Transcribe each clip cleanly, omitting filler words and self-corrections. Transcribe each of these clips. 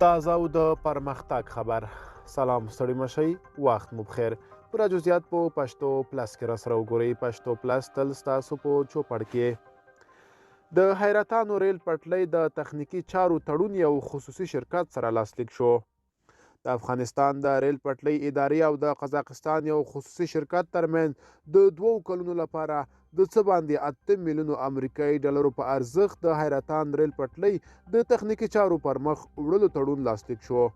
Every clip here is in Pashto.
تازه او د پرمختګ خبر. سلام ستړي مشئ، وخت مو بخیر. پوره جزئیات په پښتو پلس کې راسره وګورئ. پښتو پلس تل ستاسو په چوپړ کې. د حیرتانو ریل پټلۍ د تخنیکي چارو تړون یو خصوصي شرکت سره لاسلیک شو. د افغانستان د ریل پټلۍ ادارې او د قزاقستان یو خصوصي شرکت ترمنځ د 2 کلونو لپاره د څه باندې 8 میلیونو امریکایي ډالرو په ارزښت د حیرتان ریل پټلۍ د تخنیکي چارو پر مخ وړلو تړون لاسلیک شو.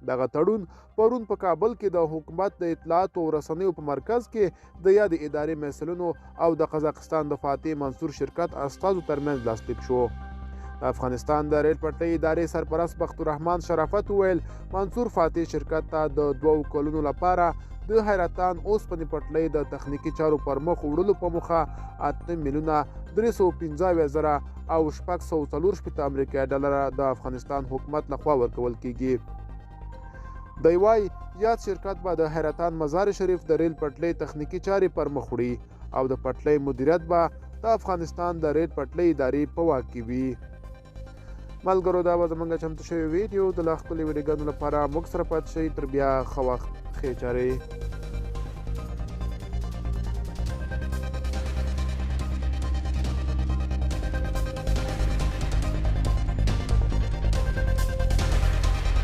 دغه تړون پرون په کابل کې د حکومت د اطلاعاتو او رسنیو په مرکز کې د یادې ادارې مسؤلینو او د قزاقستان د فاتح منصور شرکت استازو ترمنځ لاسلیک شو. د افغانستان د ریل پټلۍ ادارې سرپرست بختالرحمن شرافت وویل منصور فاتح شرکت ته د 2 کلونو لپاره د حیرتان اوسپنې پټلۍ د تخنیکي چارو پر مخ وړلو په موخه 8 میلیونه 315 زره او 644 امریکایي ډالر د افغانستان حکومت لخوا ورکول کیږي. دی وايي یاد شرکت به د حیرتان مزار شریف د ریل پټلۍ تخنیکي چارې پر مخ وړي او د پټلۍ مدیریت به د افغانستان د ریل پټلۍ ادارې په واک کې وي. ملګرو دا به زموږ چمتو شوی ویډیو د لا ښکلې ویډیوګانو لپاره موږ سره پاتې شئ. تر بیا ښه وخت ښې چارې.